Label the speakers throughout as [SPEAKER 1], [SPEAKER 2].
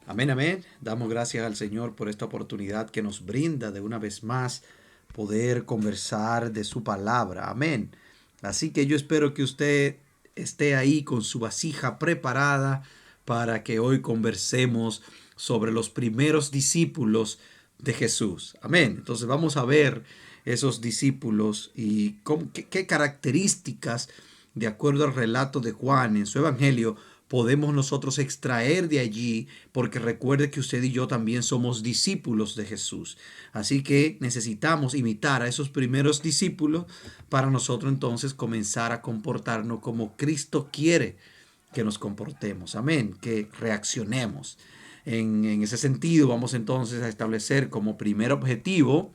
[SPEAKER 1] Amén, amén. Damos gracias al Señor por esta oportunidad que nos brinda de una vez más poder conversar de su palabra. Amén. Así que yo espero que usted esté ahí con su vasija preparada para que hoy conversemos sobre los primeros discípulos de Jesús. Amén. Entonces vamos a ver esos discípulos y qué características, de acuerdo al relato de Juan en su evangelio, podemos nosotros extraer de allí, porque recuerde que usted y yo también somos discípulos de Jesús. Así que necesitamos imitar a esos primeros discípulos para nosotros entonces comenzar a comportarnos como Cristo quiere que nos comportemos. Amén, que reaccionemos. En ese sentido, vamos entonces a establecer como primer objetivo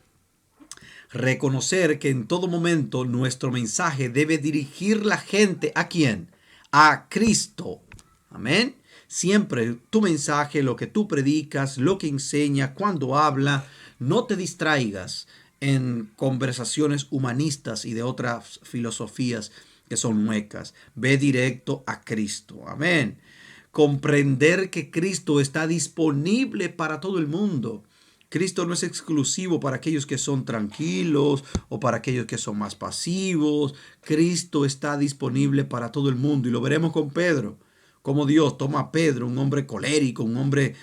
[SPEAKER 1] reconocer que en todo momento nuestro mensaje debe dirigir la gente ¿a quién? A Cristo. Amén. Siempre tu mensaje, lo que tú predicas, lo que enseña, cuando habla, no te distraigas en conversaciones humanistas y de otras filosofías que son huecas. Ve directo a Cristo. Amén. Comprender que Cristo está disponible para todo el mundo. Cristo no es exclusivo para aquellos que son tranquilos o para aquellos que son más pasivos. Cristo está disponible para todo el mundo y lo veremos con Pedro. Como Dios toma a Pedro, un hombre colérico, un hombre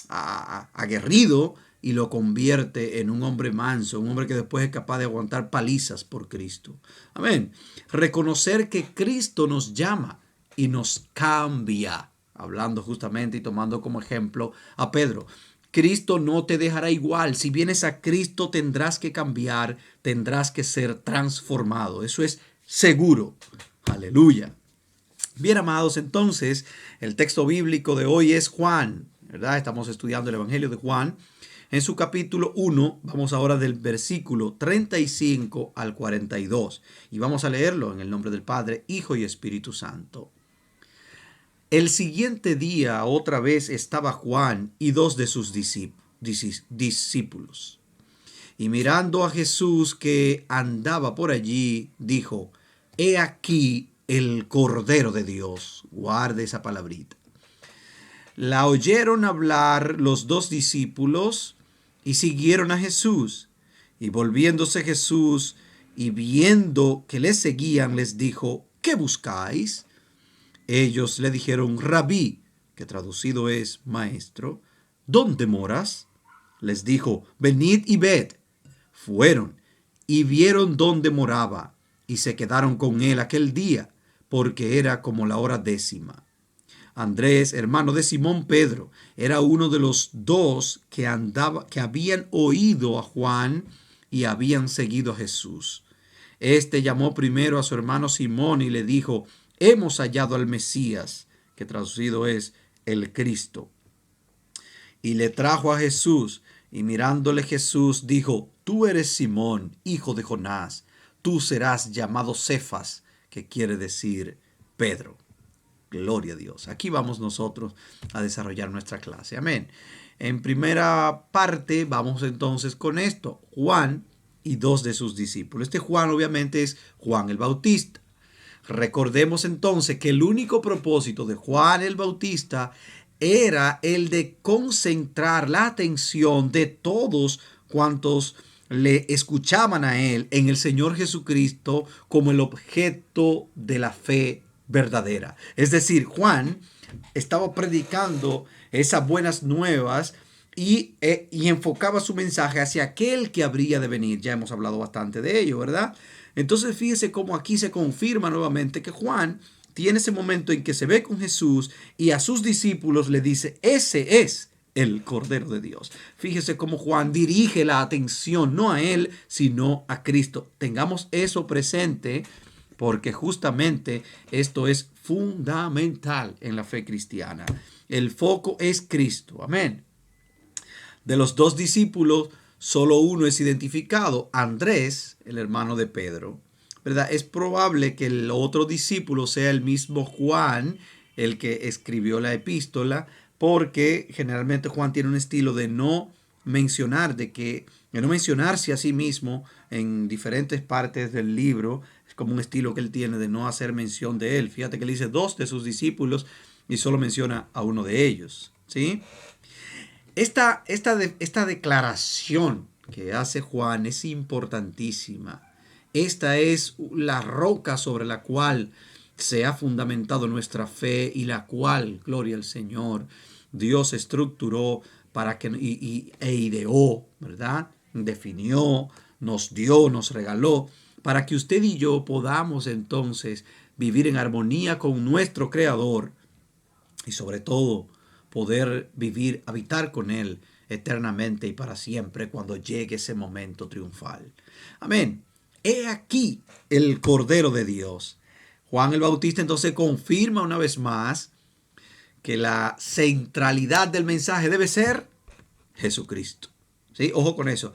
[SPEAKER 1] aguerrido, y lo convierte en un hombre manso, un hombre que después es capaz de aguantar palizas por Cristo. Amén. Reconocer que Cristo nos llama y nos cambia. Hablando justamente y tomando como ejemplo a Pedro. Cristo no te dejará igual. Si vienes a Cristo tendrás que cambiar, tendrás que ser transformado. Eso es seguro. Aleluya. Bien, amados, entonces el texto bíblico de hoy es Juan, ¿verdad? Estamos estudiando el Evangelio de Juan. En su capítulo 1, vamos ahora del versículo 35 al 42 y vamos a leerlo en el nombre del Padre, Hijo y Espíritu Santo. El siguiente día otra vez estaba Juan y dos de sus discípulos. Y mirando a Jesús que andaba por allí, dijo, he aquí el Cordero de Dios. Guarde esa palabrita. La oyeron hablar los dos discípulos y siguieron a Jesús. Y volviéndose Jesús y viendo que le seguían, les dijo, ¿qué buscáis? Ellos le dijeron, Rabí, que traducido es maestro, ¿dónde moras? Les dijo, venid y ved. Fueron y vieron dónde moraba y se quedaron con él aquel día, porque era como la hora 10:00. Andrés, hermano de Simón Pedro, era uno de los dos que habían oído a Juan y habían seguido a Jesús. Este llamó primero a su hermano Simón y le dijo, hemos hallado al Mesías, que traducido es el Cristo. Y le trajo a Jesús, y mirándole Jesús dijo, tú eres Simón, hijo de Jonás, tú serás llamado Cefas, que quiere decir Pedro. Gloria a Dios. Aquí vamos nosotros a desarrollar nuestra clase. Amén. En primera parte vamos entonces con esto. Juan y dos de sus discípulos. Este Juan obviamente es Juan el Bautista. Recordemos entonces que el único propósito de Juan el Bautista era el de concentrar la atención de todos cuantos le escuchaban a él en el Señor Jesucristo como el objeto de la fe verdadera. Es decir, Juan estaba predicando esas buenas nuevas y enfocaba su mensaje hacia aquel que habría de venir. Ya hemos hablado bastante de ello, ¿verdad? Entonces fíjese cómo aquí se confirma nuevamente que Juan tiene ese momento en que se ve con Jesús y a sus discípulos le dice, ese es el Cordero de Dios. Fíjese cómo Juan dirige la atención no a él, sino a Cristo. Tengamos eso presente porque justamente esto es fundamental en la fe cristiana. El foco es Cristo. Amén. De los dos discípulos, solo uno es identificado, Andrés, el hermano de Pedro. ¿Verdad? Es probable que el otro discípulo sea el mismo Juan, el que escribió la epístola, porque generalmente Juan tiene un estilo de no mencionar, de no mencionarse a sí mismo en diferentes partes del libro. Es como un estilo que él tiene de no hacer mención de él. Fíjate que le dice dos de sus discípulos y solo menciona a uno de ellos. ¿sí? Esta declaración que hace Juan es importantísima. Esta es la roca sobre la cual se ha fundamentado nuestra fe y la cual, gloria al Señor, Dios estructuró para que e ideó, ¿verdad? Definió, nos dio, nos regaló, para que usted y yo podamos entonces vivir en armonía con nuestro Creador y sobre todo poder vivir, habitar con Él eternamente y para siempre cuando llegue ese momento triunfal. Amén. He aquí el Cordero de Dios. Juan el Bautista entonces confirma una vez más que la centralidad del mensaje debe ser Jesucristo. ¿Sí? Ojo con eso.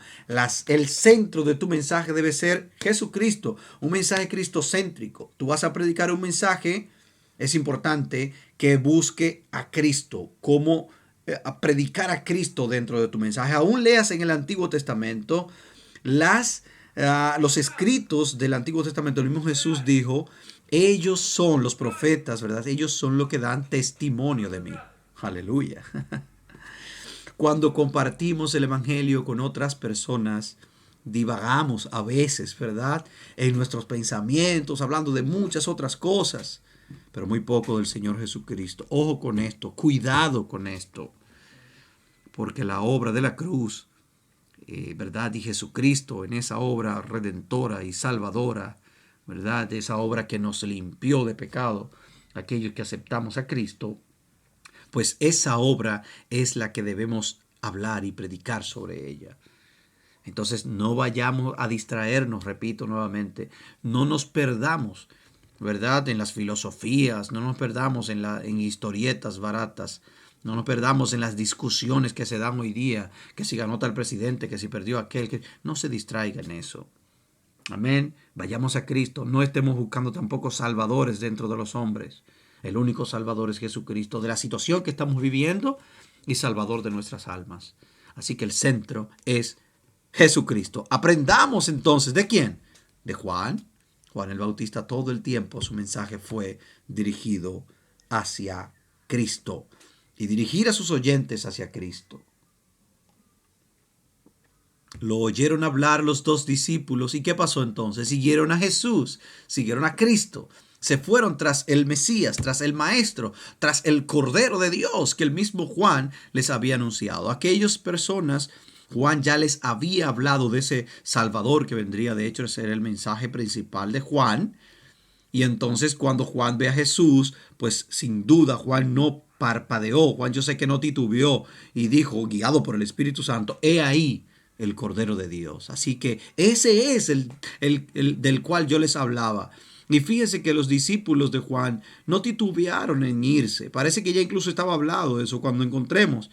[SPEAKER 1] El centro de tu mensaje debe ser Jesucristo. Un mensaje cristocéntrico. Tú vas a predicar un mensaje, es importante que busque a Cristo. Cómo a predicar a Cristo dentro de tu mensaje. Aún leas en el Antiguo Testamento los escritos del Antiguo Testamento. El mismo Jesús dijo, ellos son los profetas, ¿verdad? Ellos son los que dan testimonio de mí. Aleluya. Cuando compartimos el Evangelio con otras personas, divagamos a veces, ¿verdad? En nuestros pensamientos, hablando de muchas otras cosas, pero muy poco del Señor Jesucristo. Ojo con esto, cuidado con esto, porque la obra de la cruz, ¿verdad? Y Jesucristo en esa obra redentora y salvadora, ¿verdad? Esa obra que nos limpió de pecado, aquellos que aceptamos a Cristo, pues esa obra es la que debemos hablar y predicar sobre ella. Entonces no vayamos a distraernos, repito nuevamente, no nos perdamos, ¿verdad? En las filosofías, no nos perdamos en historietas baratas, no nos perdamos en las discusiones que se dan hoy día, que si ganó tal presidente, que si perdió aquel, que no se distraiga en eso. Amén. Vayamos a Cristo, no estemos buscando tampoco salvadores dentro de los hombres. El único salvador es Jesucristo de la situación que estamos viviendo y salvador de nuestras almas. Así que el centro es Jesucristo. Aprendamos entonces, ¿de quién? De Juan. Juan el Bautista todo el tiempo su mensaje fue dirigido hacia Cristo y dirigir a sus oyentes hacia Cristo. Lo oyeron hablar los dos discípulos. ¿Y qué pasó entonces? Siguieron a Jesús, siguieron a Cristo. Se fueron tras el Mesías, tras el Maestro, tras el Cordero de Dios que el mismo Juan les había anunciado. Aquellas personas, Juan ya les había hablado de ese Salvador que vendría. De hecho, ese era el mensaje principal de Juan. Y entonces cuando Juan ve a Jesús, pues sin duda Juan no parpadeó. Juan yo sé que no titubeó y dijo, guiado por el Espíritu Santo, he ahí el Cordero de Dios. Así que ese es el del cual yo les hablaba. Y fíjese que los discípulos de Juan no titubearon en irse. Parece que ya incluso estaba hablado de eso. Cuando encontremos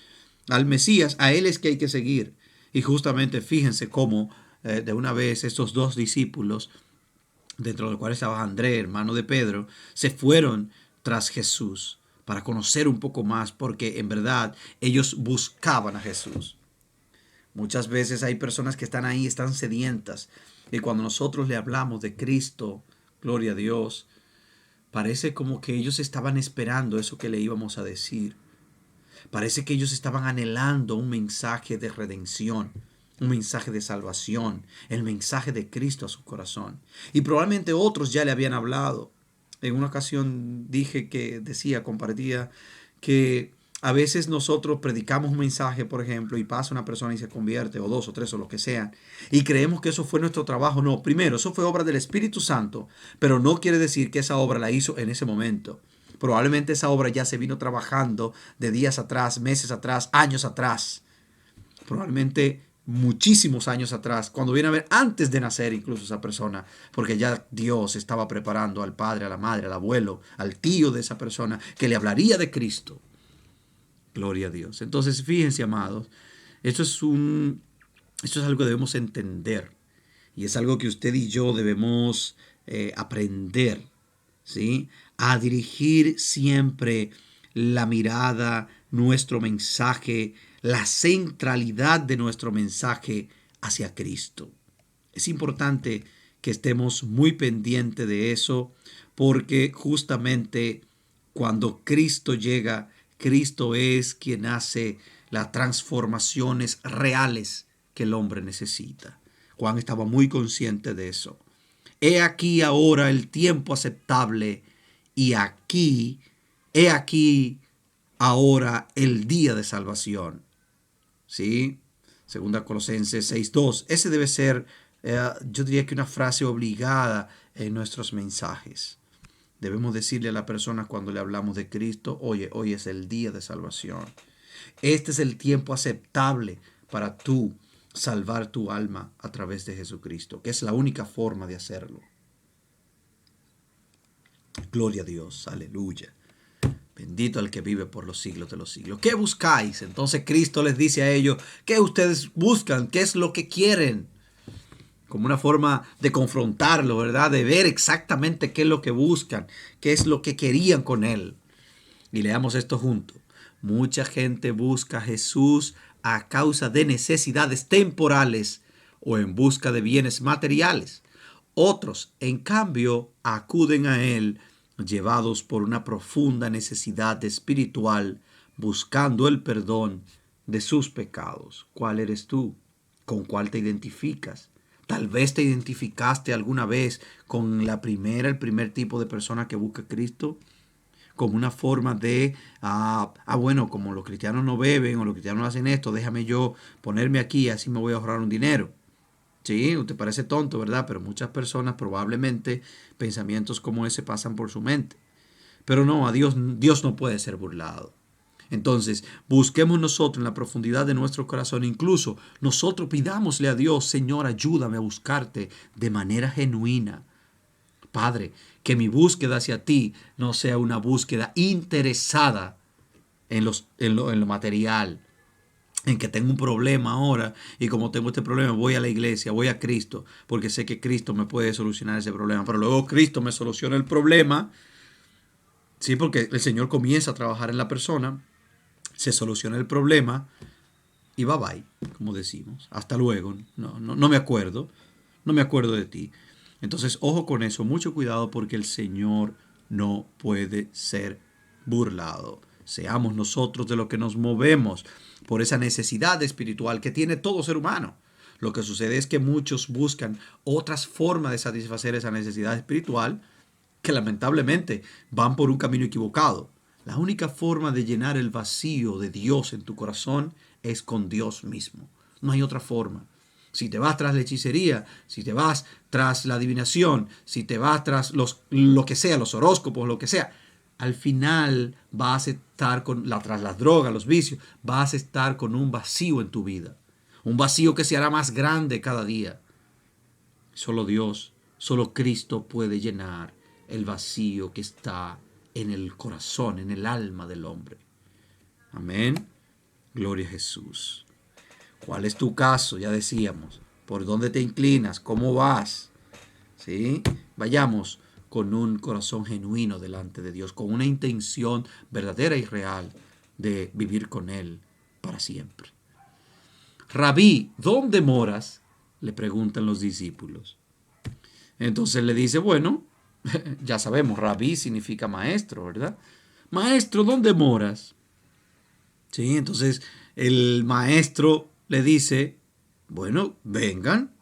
[SPEAKER 1] al Mesías, a él es que hay que seguir. Y justamente fíjense cómo de una vez estos dos discípulos, dentro del cual estaba Andrés, hermano de Pedro, se fueron tras Jesús para conocer un poco más, porque en verdad ellos buscaban a Jesús. Muchas veces hay personas que están ahí, están sedientas, y cuando nosotros le hablamos de Cristo, gloria a Dios, parece como que ellos estaban esperando eso que le íbamos a decir. Parece que ellos estaban anhelando un mensaje de redención, un mensaje de salvación, el mensaje de Cristo a su corazón. Y probablemente otros ya le habían hablado. En una ocasión compartía que a veces nosotros predicamos un mensaje, por ejemplo, y pasa una persona y se convierte, o dos o tres o lo que sean, y creemos que eso fue nuestro trabajo. No, primero, eso fue obra del Espíritu Santo, pero no quiere decir que esa obra la hizo en ese momento. Probablemente esa obra ya se vino trabajando de días atrás, meses atrás, años atrás. Probablemente muchísimos años atrás, cuando viene a ver antes de nacer incluso esa persona, porque ya Dios estaba preparando al padre, a la madre, al abuelo, al tío de esa persona que le hablaría de Cristo. Gloria a Dios. Entonces, fíjense, amados, esto es algo que debemos entender y es algo que usted y yo debemos aprender, ¿sí? A dirigir siempre la mirada, nuestro mensaje, la centralidad de nuestro mensaje hacia Cristo. Es importante que estemos muy pendientes de eso, porque justamente cuando Cristo llega, Cristo es quien hace las transformaciones reales que el hombre necesita. Juan estaba muy consciente de eso. He aquí ahora el tiempo aceptable y he aquí ahora el día de salvación. ¿Sí? Segunda Colosenses 6:2. Ese debe ser, yo diría que una frase obligada en nuestros mensajes. Debemos decirle a la persona cuando le hablamos de Cristo, oye, hoy es el día de salvación. Este es el tiempo aceptable para tú salvar tu alma a través de Jesucristo, que es la única forma de hacerlo. Gloria a Dios, aleluya. Bendito el que vive por los siglos de los siglos. ¿Qué buscáis? Entonces Cristo les dice a ellos, ¿qué ustedes buscan? ¿Qué es lo que quieren? Como una forma de confrontarlo, ¿verdad? De ver exactamente qué es lo que buscan, qué es lo que querían con él. Y leamos esto juntos. Mucha gente busca a Jesús a causa de necesidades temporales o en busca de bienes materiales. Otros, en cambio, acuden a él llevados por una profunda necesidad espiritual, buscando el perdón de sus pecados. ¿Cuál eres tú? ¿Con cuál te identificas? Tal vez te identificaste alguna vez con el primer tipo de persona que busca a Cristo, como una forma de, bueno, como los cristianos no beben o los cristianos no hacen esto, déjame yo ponerme aquí, así me voy a ahorrar un dinero. Sí, te parece tonto, ¿verdad? Pero muchas personas probablemente pensamientos como ese pasan por su mente. Pero no, Dios no puede ser burlado. Entonces, busquemos nosotros en la profundidad de nuestro corazón, incluso nosotros pidámosle a Dios, Señor, ayúdame a buscarte de manera genuina. Padre, que mi búsqueda hacia ti no sea una búsqueda interesada en lo material, en que tengo un problema ahora y como tengo este problema voy a la iglesia, voy a Cristo, porque sé que Cristo me puede solucionar ese problema, pero luego Cristo me soluciona el problema, sí, porque el Señor comienza a trabajar en la persona, se soluciona el problema y bye bye, como decimos, hasta luego, no me acuerdo de ti. Entonces, ojo con eso, mucho cuidado porque el Señor no puede ser burlado. Seamos nosotros de lo que nos movemos por esa necesidad espiritual que tiene todo ser humano. Lo que sucede es que muchos buscan otras formas de satisfacer esa necesidad espiritual que lamentablemente van por un camino equivocado. La única forma de llenar el vacío de Dios en tu corazón es con Dios mismo. No hay otra forma. Si te vas tras la hechicería, si te vas tras la adivinación, si te vas tras lo que sea, los horóscopos, lo que sea, al final vas a estar tras las drogas, los vicios, vas a estar con un vacío en tu vida. Un vacío que se hará más grande cada día. Solo Dios, solo Cristo puede llenar el vacío que está en el corazón, en el alma del hombre. Amén. Gloria a Jesús. ¿Cuál es tu caso? Ya decíamos. ¿Por dónde te inclinas? ¿Cómo vas? ¿Sí? Vayamos con un corazón genuino delante de Dios, con una intención verdadera y real de vivir con Él para siempre. Rabí, ¿dónde moras? Le preguntan los discípulos. Entonces le dice, bueno, ya sabemos, rabí significa maestro, ¿verdad? Maestro, ¿dónde moras? Sí, entonces el maestro le dice, bueno, vengan,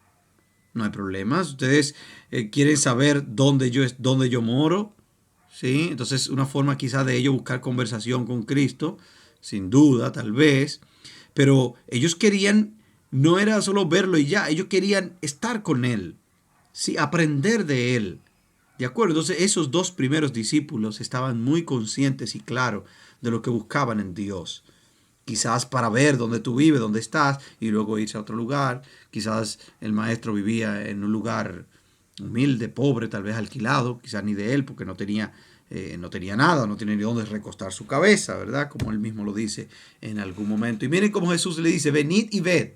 [SPEAKER 1] no hay problema. Ustedes quieren saber dónde yo moro, ¿sí? Entonces una forma quizá de ellos buscar conversación con Cristo, sin duda, tal vez, pero ellos querían, no era solo verlo y ya, ellos querían estar con Él, sí, aprender de Él. ¿De acuerdo? Entonces esos dos primeros discípulos estaban muy conscientes y claros de lo que buscaban en Dios. Quizás para ver dónde tú vives, dónde estás, y luego irse a otro lugar. Quizás el maestro vivía en un lugar humilde, pobre, tal vez alquilado, quizás ni de él, porque no tenía nada, no tenía ni dónde recostar su cabeza, ¿verdad? Como él mismo lo dice en algún momento. Y miren cómo Jesús le dice, venid y ved.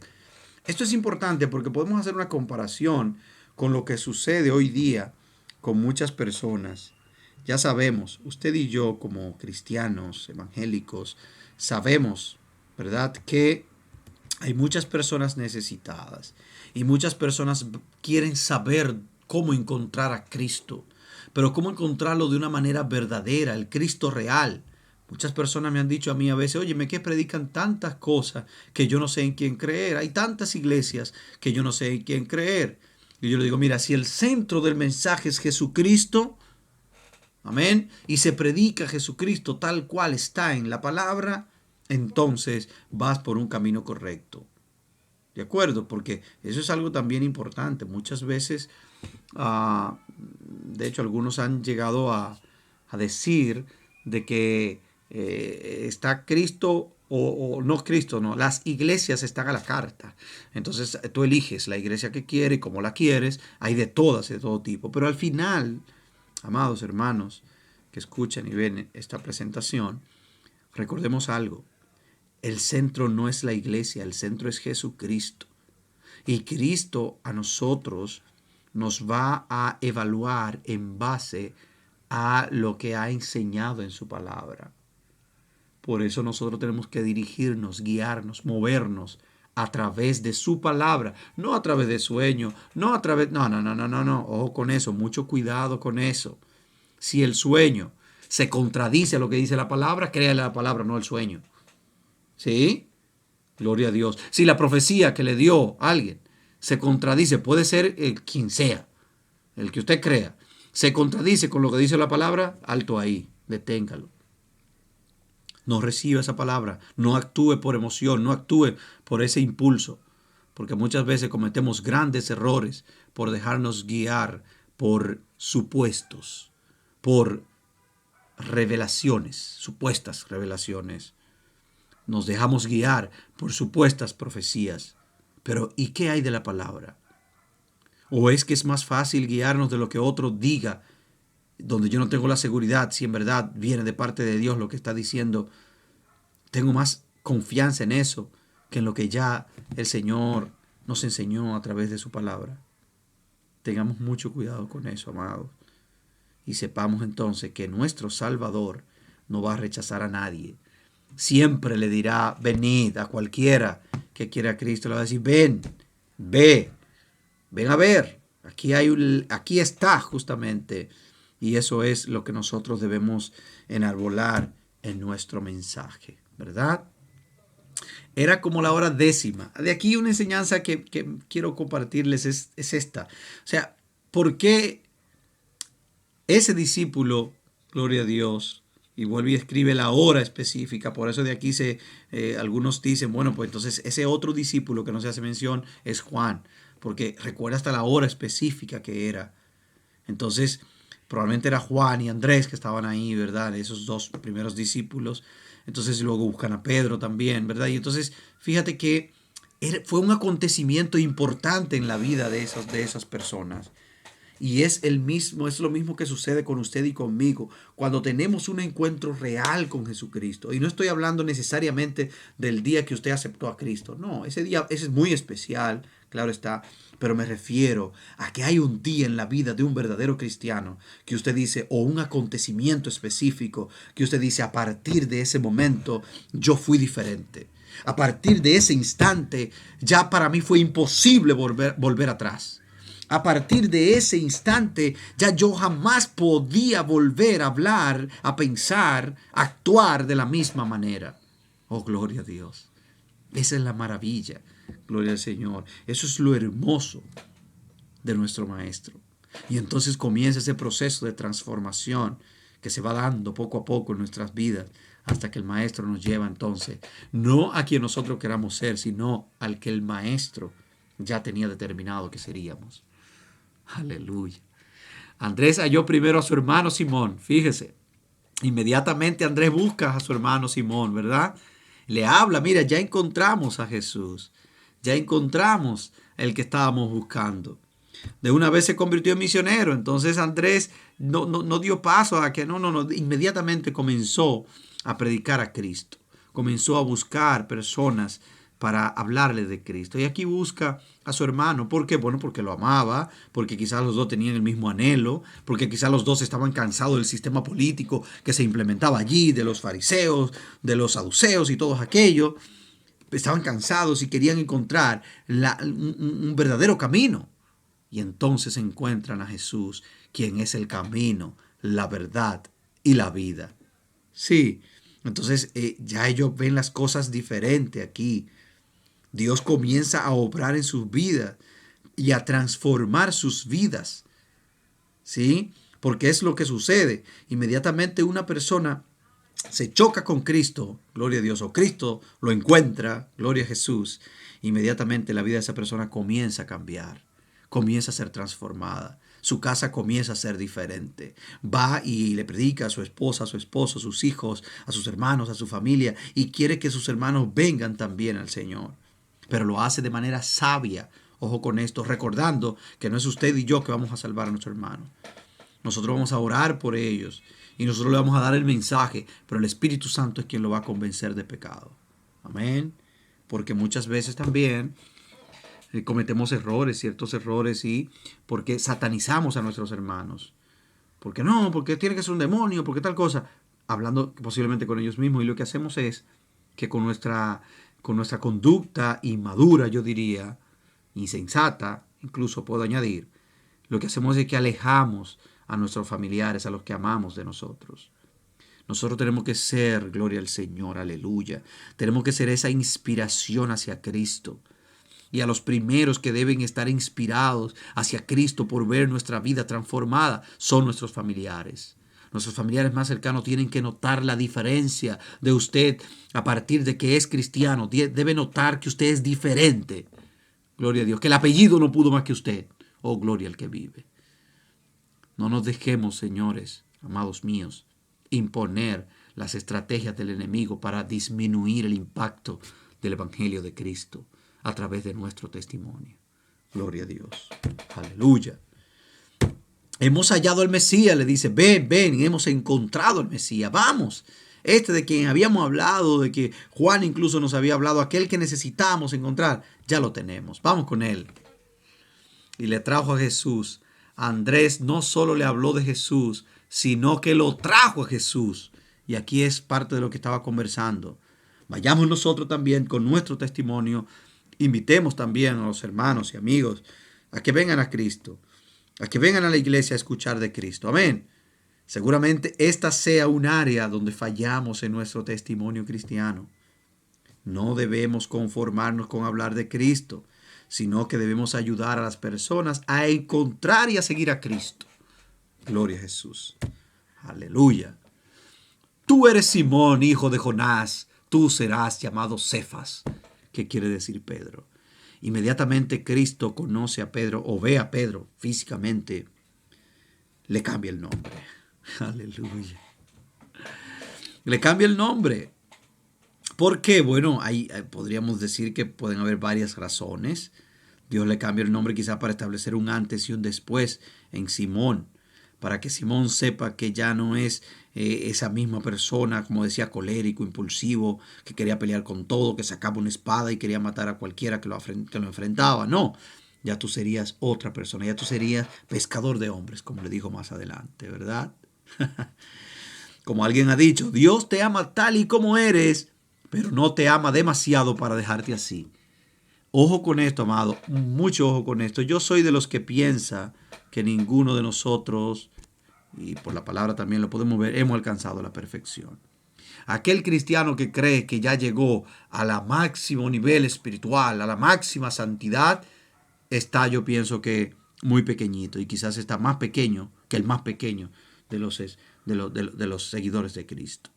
[SPEAKER 1] Esto es importante porque podemos hacer una comparación con lo que sucede hoy día con muchas personas. Ya sabemos, usted y yo como cristianos evangélicos, sabemos, ¿verdad?, que hay muchas personas necesitadas y muchas personas quieren saber cómo encontrar a Cristo, pero cómo encontrarlo de una manera verdadera, el Cristo real, Muchas personas me han dicho a mí a veces, óyeme, que predican tantas cosas que yo no sé en quién creer. Hay tantas iglesias que yo no sé en quién creer. Y yo le digo, mira, si el centro del mensaje es Jesucristo, amén, y se predica Jesucristo tal cual está en la palabra, entonces vas por un camino correcto. ¿De acuerdo? Porque eso es algo también importante. Muchas veces, de hecho, algunos han llegado a decir de que está Cristo o no Cristo, no. Las iglesias están a la carta. Entonces tú eliges la iglesia que quieres y cómo la quieres. Hay de todas, de todo tipo. Pero al final, amados hermanos que escuchan y ven esta presentación, recordemos algo. El centro no es la iglesia, el centro es Jesucristo. Y Cristo a nosotros nos va a evaluar en base a lo que ha enseñado en su palabra. Por eso nosotros tenemos que dirigirnos, guiarnos, movernos a través de su palabra, no a través de sueños, no a través... No. Ojo con eso, mucho cuidado con eso. Si el sueño se contradice a lo que dice la palabra, créale la palabra, no el sueño. ¿Sí? Gloria a Dios. Si la profecía que le dio alguien se contradice, puede ser quien sea, el que usted crea, se contradice con lo que dice la palabra, alto ahí, deténgalo. No reciba esa palabra, no actúe por emoción, no actúe por ese impulso, porque muchas veces cometemos grandes errores por dejarnos guiar por supuestos, por revelaciones, supuestas revelaciones. Nos dejamos guiar por supuestas profecías. Pero ¿y qué hay de la palabra? ¿O es que es más fácil guiarnos de lo que otro diga, donde yo no tengo la seguridad si en verdad viene de parte de Dios lo que está diciendo? Tengo más confianza en eso que en lo que ya el Señor nos enseñó a través de su palabra. Tengamos mucho cuidado con eso, amados. Y sepamos entonces que nuestro Salvador no va a rechazar a nadie. Siempre le dirá, venid a cualquiera que quiera a Cristo. Le va a decir, ven, ven a ver. Aquí está justamente. Y eso es lo que nosotros debemos enarbolar en nuestro mensaje, ¿verdad? Era como la hora décima. De aquí una enseñanza que quiero compartirles es esta. O sea, ¿por qué ese discípulo, gloria a Dios, y vuelve y escribe la hora específica? Por eso de aquí algunos dicen, bueno, pues entonces ese otro discípulo que no se hace mención es Juan, porque recuerda hasta la hora específica que era. Entonces, probablemente era Juan y Andrés que estaban ahí, ¿verdad? Esos dos primeros discípulos. Entonces luego buscan a Pedro también, ¿verdad? Y entonces, fíjate que fue un acontecimiento importante en la vida de esas personas. Y es lo mismo que sucede con usted y conmigo cuando tenemos un encuentro real con Jesucristo. Y no estoy hablando necesariamente del día que usted aceptó a Cristo. No, ese es muy especial, claro está. Pero me refiero a que hay un día en la vida de un verdadero cristiano que usted dice, o un acontecimiento específico, que usted dice, a partir de ese momento yo fui diferente. A partir de ese instante ya para mí fue imposible volver atrás. A partir de ese instante ya yo jamás podía volver a hablar, a pensar, a actuar de la misma manera. Oh, gloria a Dios. Esa es la maravilla. Gloria al Señor. Eso es lo hermoso de nuestro Maestro. Y entonces comienza ese proceso de transformación que se va dando poco a poco en nuestras vidas hasta que el Maestro nos lleva entonces, no a quien nosotros queramos ser, sino al que el Maestro ya tenía determinado que seríamos. Aleluya. Andrés halló primero a su hermano Simón, fíjese. Inmediatamente Andrés busca a su hermano Simón, ¿verdad? Le habla, mira, ya encontramos a Jesús. Ya encontramos el que estábamos buscando. De una vez se convirtió en misionero. Entonces Andrés no dio paso a que no. Inmediatamente comenzó a predicar a Cristo. Comenzó a buscar personas para hablarle de Cristo. Y aquí busca a su hermano. ¿Por qué? Bueno, porque lo amaba, porque quizás los dos tenían el mismo anhelo, porque quizás los dos estaban cansados del sistema político que se implementaba allí, de los fariseos, de los saduceos y todo aquello. Estaban cansados y querían encontrar un verdadero camino. Y entonces encuentran a Jesús, quien es el camino, la verdad y la vida. Sí, Entonces ya ellos ven las cosas diferente aquí. Dios comienza a obrar en sus vidas y a transformar sus vidas. ¿Sí? Porque es lo que sucede. Inmediatamente una persona se choca con Cristo, gloria a Dios, o Cristo lo encuentra, gloria a Jesús, inmediatamente la vida de esa persona comienza a cambiar, comienza a ser transformada. Su casa comienza a ser diferente. Va y le predica a su esposa, a su esposo, a sus hijos, a sus hermanos, a su familia, y quiere que sus hermanos vengan también al Señor. Pero lo hace de manera sabia. Ojo con esto, recordando que no es usted y yo que vamos a salvar a nuestro hermano. Nosotros vamos a orar por ellos y nosotros le vamos a dar el mensaje, pero el Espíritu Santo es quien lo va a convencer de pecado. Amén. Porque muchas veces también cometemos errores, ciertos errores, y porque satanizamos a nuestros hermanos. Porque no, porque tiene que ser un demonio, porque tal cosa. Hablando posiblemente con ellos mismos, y lo que hacemos es que con nuestra conducta inmadura, yo diría, insensata, incluso puedo añadir, lo que hacemos es que alejamos a nuestros familiares, a los que amamos de nosotros. Nosotros tenemos que ser, gloria al Señor, aleluya. Tenemos que ser esa inspiración hacia Cristo. Y a los primeros que deben estar inspirados hacia Cristo por ver nuestra vida transformada son nuestros familiares. Nuestros familiares más cercanos tienen que notar la diferencia de usted a partir de que es cristiano. Debe notar que usted es diferente. Gloria a Dios. Que el apellido no pudo más que usted. Oh, gloria al que vive. No nos dejemos, señores, amados míos, imponer las estrategias del enemigo para disminuir el impacto del Evangelio de Cristo a través de nuestro testimonio. Gloria a Dios. Aleluya. Hemos hallado al Mesías, le dice, ven, ven, hemos encontrado al Mesías, vamos. Este de quien habíamos hablado, de que Juan incluso nos había hablado, aquel que necesitamos encontrar, ya lo tenemos, vamos con él. Y le trajo a Jesús. Andrés no solo le habló de Jesús, sino que lo trajo a Jesús. Y aquí es parte de lo que estaba conversando. Vayamos nosotros también con nuestro testimonio. Invitemos también a los hermanos y amigos a que vengan a Cristo, a que vengan a la iglesia a escuchar de Cristo. Amén. Seguramente esta sea un área donde fallamos en nuestro testimonio cristiano. No debemos conformarnos con hablar de Cristo, sino que debemos ayudar a las personas a encontrar y a seguir a Cristo. Gloria a Jesús. Aleluya. Tú eres Simón, hijo de Jonás, tú serás llamado Cefas. ¿Qué quiere decir Pedro? Inmediatamente Cristo conoce a Pedro o ve a Pedro físicamente, le cambia el nombre. Aleluya. Le cambia el nombre. ¿Por qué? Bueno, ahí podríamos decir que pueden haber varias razones. Dios le cambia el nombre quizá para establecer un antes y un después en Simón, para que Simón sepa que ya no es esa misma persona, como decía, colérico, impulsivo, que quería pelear con todo, que sacaba una espada y quería matar a cualquiera que lo enfrentaba. No, ya tú serías otra persona, ya tú serías pescador de hombres, como le dijo más adelante, ¿verdad? Como alguien ha dicho, Dios te ama tal y como eres, pero no te ama demasiado para dejarte así. Ojo con esto, amado, mucho ojo con esto. Yo soy de los que piensa que ninguno de nosotros, y por la palabra también lo podemos ver, hemos alcanzado la perfección. Aquel cristiano que cree que ya llegó a la máximo nivel espiritual, a la máxima santidad, está, yo pienso que muy pequeñito, y quizás está más pequeño que el más pequeño de los seguidores de Cristo.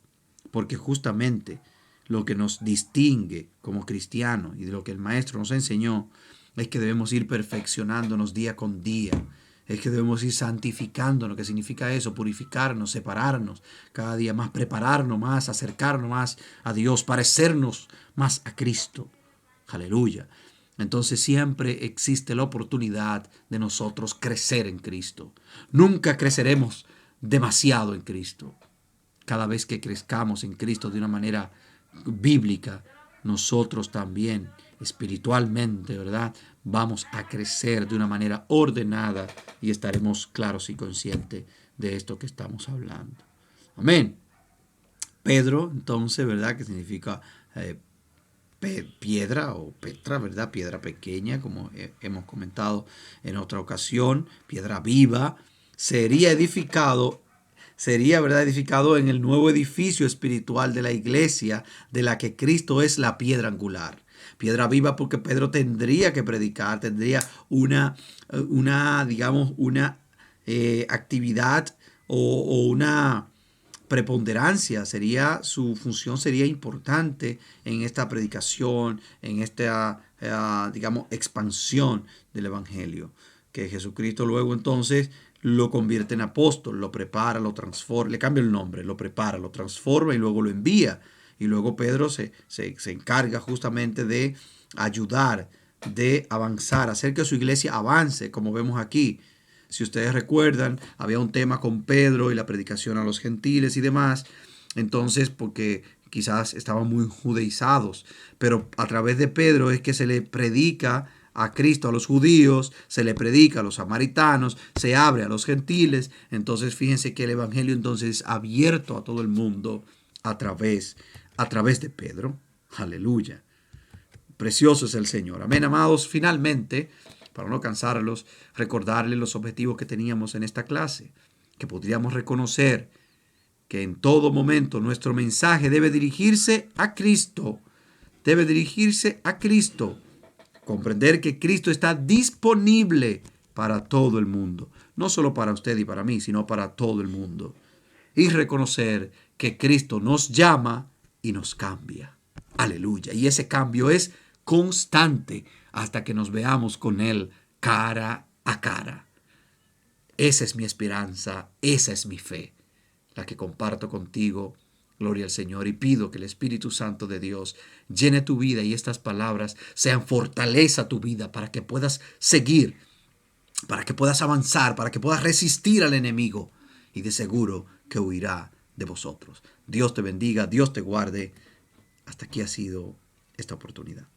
[SPEAKER 1] Porque justamente lo que nos distingue como cristianos y de lo que el Maestro nos enseñó es que debemos ir perfeccionándonos día con día. Es que debemos ir santificándonos. ¿Qué significa eso? Purificarnos, separarnos, cada día más, prepararnos más, acercarnos más a Dios, parecernos más a Cristo. Aleluya. Entonces siempre existe la oportunidad de nosotros crecer en Cristo. Nunca creceremos demasiado en Cristo. Cada vez que crezcamos en Cristo de una manera bíblica, nosotros también espiritualmente, ¿verdad? Vamos a crecer de una manera ordenada y estaremos claros y conscientes de esto que estamos hablando. Amén. Pedro, entonces, ¿verdad? Que significa piedra o Petra, ¿verdad? Piedra pequeña, como hemos comentado en otra ocasión, piedra viva, sería edificado sería, ¿verdad?, edificado en el nuevo edificio espiritual de la iglesia, de la que Cristo es la piedra angular. Piedra viva porque Pedro tendría que predicar, tendría digamos, una actividad o una preponderancia, su función sería importante en esta predicación, en esta, digamos, expansión del Evangelio. Que Jesucristo luego entonces lo convierte en apóstol, lo prepara, lo transforma, le cambia el nombre, lo prepara, lo transforma y luego lo envía. Y luego Pedro se encarga justamente de ayudar, de avanzar, hacer que su iglesia avance, como vemos aquí. Si ustedes recuerdan, había un tema con Pedro y la predicación a los gentiles y demás. Entonces, porque quizás estaban muy judaizados, pero a través de Pedro es que se le predica a Cristo a los judíos, se le predica a los samaritanos, se abre a los gentiles. Entonces, fíjense que el evangelio entonces es abierto a todo el mundo a través de Pedro. Aleluya. Precioso es el Señor. Amén, amados. Finalmente, para no cansarlos, recordarles los objetivos que teníamos en esta clase, que podríamos reconocer que en todo momento nuestro mensaje debe dirigirse a Cristo. Debe dirigirse a Cristo. Comprender que Cristo está disponible para todo el mundo. No solo para usted y para mí, sino para todo el mundo. Y reconocer que Cristo nos llama y nos cambia. Aleluya. Y ese cambio es constante hasta que nos veamos con Él cara a cara. Esa es mi esperanza, esa es mi fe, la que comparto contigo. Gloria al Señor, y pido que el Espíritu Santo de Dios llene tu vida y estas palabras sean fortaleza a tu vida para que puedas seguir, para que puedas avanzar, para que puedas resistir al enemigo, y de seguro que huirá de vosotros. Dios te bendiga, Dios te guarde. Hasta aquí ha sido esta oportunidad.